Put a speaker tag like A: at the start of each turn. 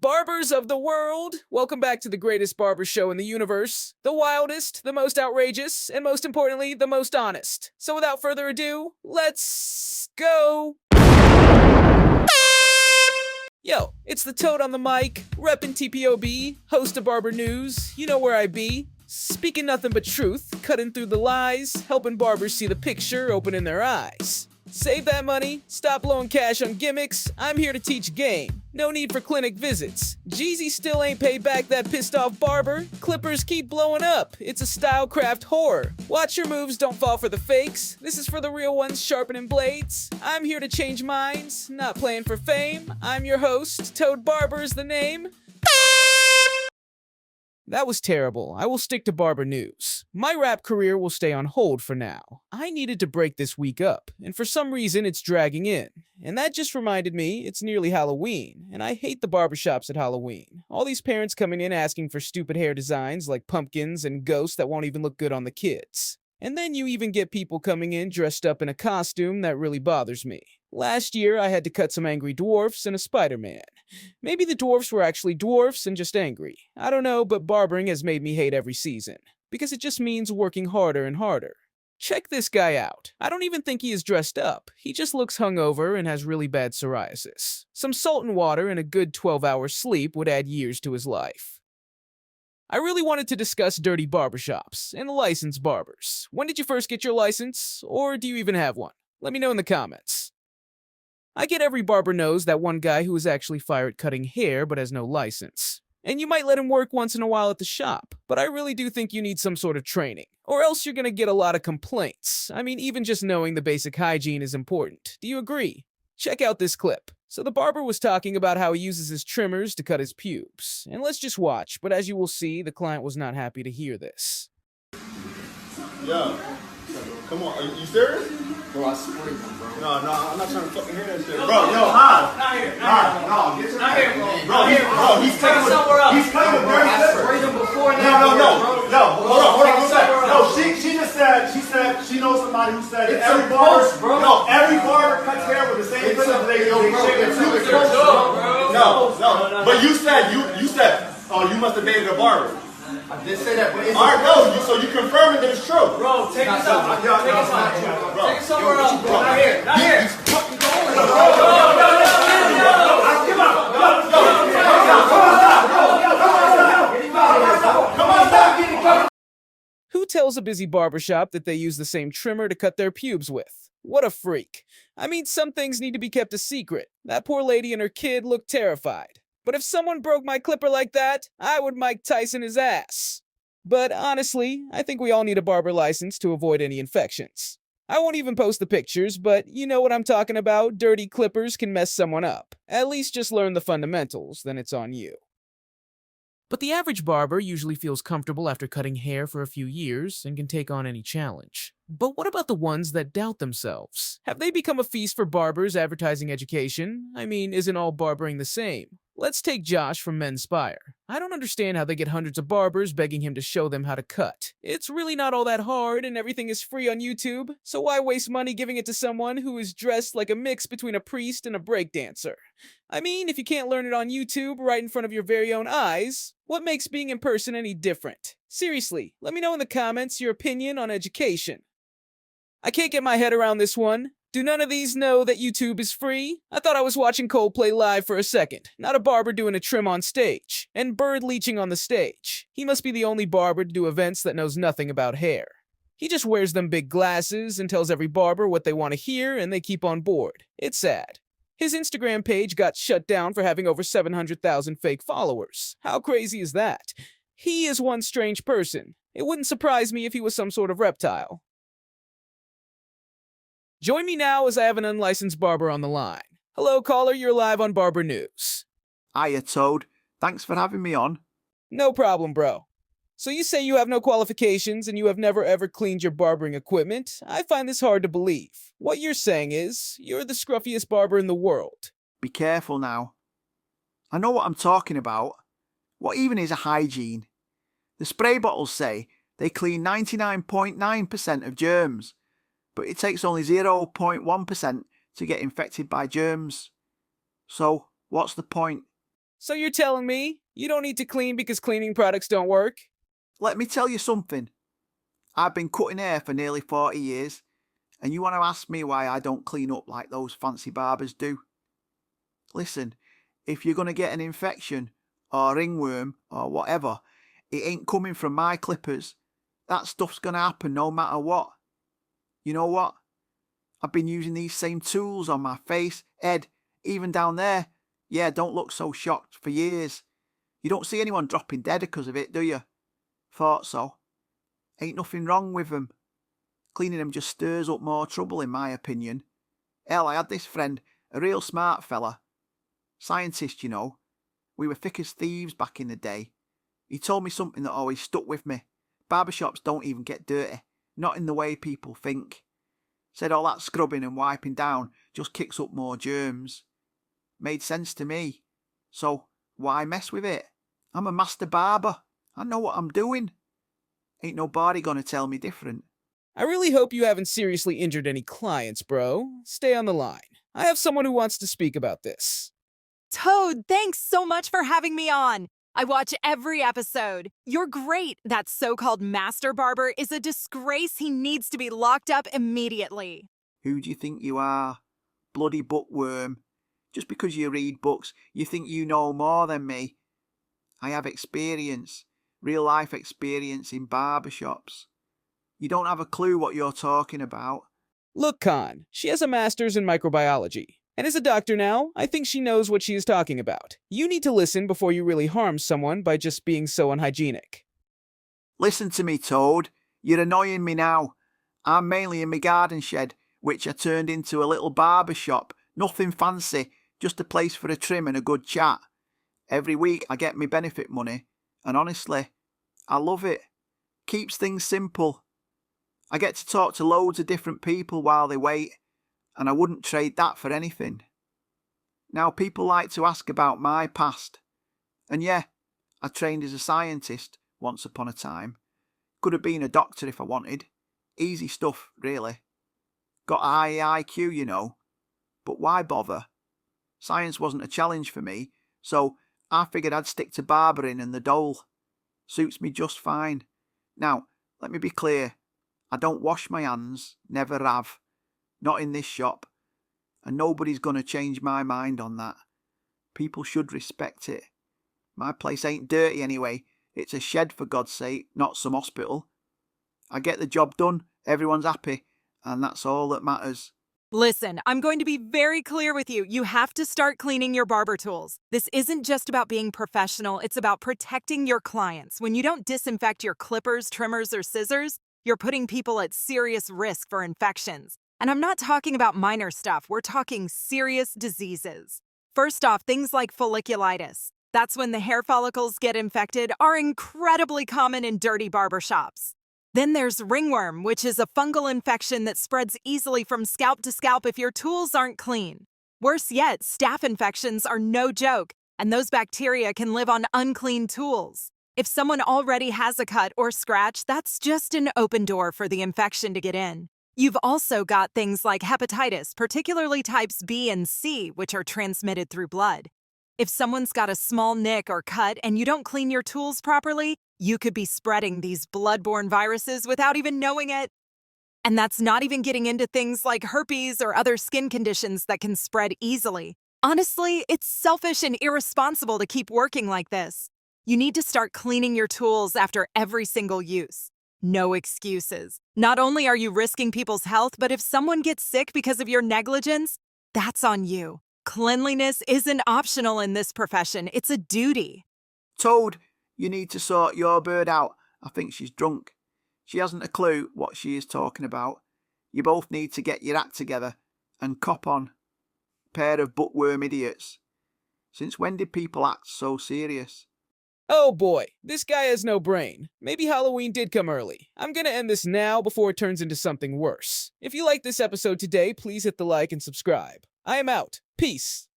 A: Barbers of the world, welcome back to the greatest barber show in the universe. The wildest, the most outrageous, and most importantly, the most honest. So without further ado, let's go! Yo, it's the Toad on the mic, reppin' TPOB, host of Barber News, you know where I be. Speaking nothing but truth, cutting through the lies, helping barbers see the picture, opening their eyes. Save that money, stop blowing cash on gimmicks, I'm here to teach game. No need for clinic visits. Jeezy still ain't paid back that pissed off barber. Clippers keep blowing up, it's a stylecraft horror. Watch your moves, don't fall for the fakes. This is for the real ones sharpening blades. I'm here to change minds, not playing for fame. I'm your host, Toad Barber is the name. That was terrible. I will stick to Barber News. My rap career will stay on hold for now. I needed to break this week up, and for some reason it's dragging in. And that just reminded me it's nearly Halloween, and I hate the barbershops at Halloween. All these parents coming in asking for stupid hair designs like pumpkins and ghosts that won't even look good on the kids. And then you even get people coming in dressed up in a costume that really bothers me. Last year, I had to cut some angry dwarfs and a Spider-Man. Maybe the dwarfs were actually dwarfs and just angry. I don't know, but barbering has made me hate every season. Because it just means working harder and harder. Check this guy out. I don't even think he is dressed up. He just looks hungover and has really bad psoriasis. Some salt and water and a good 12-hour sleep would add years to his life. I really wanted to discuss dirty barbershops and licensed barbers. When did you first get your license? Or do you even have one? Let me know in the comments. I get every barber knows that one guy who is actually fired cutting hair but has no license. And you might let him work once in a while at the shop, but I really do think you need some sort of training, or else you're gonna get a lot of complaints. I mean, even just knowing the basic hygiene is important. Do you agree? Check out this clip. So the barber was talking about how he uses his trimmers to cut his pubes. And let's just watch, but as you will see, the client was not happy to hear this.
B: Yo, come on, are you serious?
C: Bro, I swear to you, bro.
B: No, I'm not trying to fucking hear that shit. Bro, yo, hi.
D: Not here.
B: No, get your
D: Not here, bro.
B: Bro, he's cutting
D: somewhere else.
B: He's cutting a very
C: I sprayed him before
B: No,
C: now.
B: hold on one second. No, she just said, she knows somebody who said that every barber, no, every barber cuts hair with the same clippers they shave their pubes. No, but you said, oh, you must have dated a barber.
C: I did say that, but it's
B: Alright, no, so you confirming that it's true.
D: Bro, take us out. Take us out.
B: Bro.
D: Take us somewhere else, bro. Not here. Not here.
A: Who tells a busy barbershop that they use the same trimmer to cut their pubes with? What a freak. I mean, some things need to be kept a secret. That poor lady and her kid looked terrified. But if someone broke my clipper like that, I would Mike Tyson his ass. But honestly, I think we all need a barber license to avoid any infections. I won't even post the pictures, but you know what I'm talking about. Dirty clippers can mess someone up. At least just learn the fundamentals, then it's on you. But the average barber usually feels comfortable after cutting hair for a few years and can take on any challenge. But what about the ones that doubt themselves? Have they become a feast for barbers advertising education? I mean, isn't all barbering the same? Let's take Josh from Menspire. I don't understand how they get hundreds of barbers begging him to show them how to cut. It's really not all that hard and everything is free on YouTube, so why waste money giving it to someone who is dressed like a mix between a priest and a breakdancer? I mean, if you can't learn it on YouTube right in front of your very own eyes, what makes being in person any different? Seriously, let me know in the comments your opinion on education. I can't get my head around this one. Do none of these know that YouTube is free? I thought I was watching Coldplay live for a second, not a barber doing a trim on stage, and bird leeching on the stage. He must be the only barber to do events that knows nothing about hair. He just wears them big glasses and tells every barber what they want to hear and they keep on board. It's sad. His Instagram page got shut down for having over 700,000 fake followers. How crazy is that? He is one strange person. It wouldn't surprise me if he was some sort of reptile. Join me now as I have an unlicensed barber on the line. Hello, caller, you're live on Barber News.
E: Hiya, Toad. Thanks for having me on.
A: No problem, bro. So you say you have no qualifications and you have never ever cleaned your barbering equipment? I find this hard to believe. What you're saying is, you're the scruffiest barber in the world.
E: Be careful now. I know what I'm talking about. What even is a hygiene? The spray bottles say they clean 99.9% of germs, but it takes only 0.1% to get infected by germs. So, what's the point?
A: So you're telling me you don't need to clean because cleaning products don't work?
E: Let me tell you something. I've been cutting hair for nearly 40 years, and you want to ask me why I don't clean up like those fancy barbers do? Listen, if you're going to get an infection, or ringworm, or whatever, it ain't coming from my clippers. That stuff's going to happen no matter what. You know what? I've been using these same tools on my face, head, even down there. Yeah, don't look so shocked, for years. You don't see anyone dropping dead because of it, do you? Thought so. Ain't nothing wrong with them. Cleaning them just stirs up more trouble, in my opinion. Hell, I had this friend, a real smart fella. Scientist, you know. We were thick as thieves back in the day. He told me something that always stuck with me. Barbershops don't even get dirty. Not in the way people think. Said all that scrubbing and wiping down just kicks up more germs. Made sense to me. So, why mess with it? I'm a master barber. I know what I'm doing. Ain't nobody gonna tell me different.
A: I really hope you haven't seriously injured any clients, bro. Stay on the line. I have someone who wants to speak about this.
F: Toad, thanks so much for having me on. I watch every episode. You're great. That so-called master barber is a disgrace. He needs to be locked up immediately.
E: Who do you think you are? Bloody bookworm. Just because you read books, you think you know more than me. I have experience, real life experience in barbershops. You don't have a clue what you're talking about.
A: Look, Khan, she has a master's in microbiology. And as a doctor now, I think she knows what she is talking about. You need to listen before you really harm someone by just being so unhygienic.
E: Listen to me, Toad. You're annoying me now. I'm mainly in my garden shed, which I turned into a little barber shop. Nothing fancy, just a place for a trim and a good chat. Every week I get my benefit money, and honestly, I love it. Keeps things simple. I get to talk to loads of different people while they wait, and I wouldn't trade that for anything. Now, people like to ask about my past. And yeah, I trained as a scientist once upon a time. Could have been a doctor if I wanted. Easy stuff, really. Got a high IQ, you know. But why bother? Science wasn't a challenge for me, so I figured I'd stick to barbering and the dole. Suits me just fine. Now, let me be clear. I don't wash my hands, never have. Not in this shop. And nobody's gonna change my mind on that. People should respect it. My place ain't dirty anyway. It's a shed, for God's sake, not some hospital. I get the job done, everyone's happy, and that's all that matters.
F: Listen, I'm going to be very clear with you. You have to start cleaning your barber tools. This isn't just about being professional, it's about protecting your clients. When you don't disinfect your clippers, trimmers, or scissors, you're putting people at serious risk for infections. And I'm not talking about minor stuff, we're talking serious diseases. First off, things like folliculitis. That's when the hair follicles get infected, are incredibly common in dirty barbershops. Then there's ringworm, which is a fungal infection that spreads easily from scalp to scalp if your tools aren't clean. Worse yet, staph infections are no joke, and those bacteria can live on unclean tools. If someone already has a cut or scratch, that's just an open door for the infection to get in. You've also got things like hepatitis, particularly types B and C, which are transmitted through blood. If someone's got a small nick or cut and you don't clean your tools properly, you could be spreading these blood-borne viruses without even knowing it. And that's not even getting into things like herpes or other skin conditions that can spread easily. Honestly, it's selfish and irresponsible to keep working like this. You need to start cleaning your tools after every single use. No excuses. Not only are you risking people's health, but if someone gets sick because of your negligence, that's on you. Cleanliness isn't optional in this profession, it's a duty.
E: Toad, you need to sort your bird out. I think she's drunk. She hasn't a clue what she is talking about. You both need to get your act together and cop on. Pair of bookworm idiots. Since when did people act so serious?
A: Oh boy, this guy has no brain. Maybe Halloween did come early. I'm gonna end this now before it turns into something worse. If you liked this episode today, please hit the like and subscribe. I am out. Peace.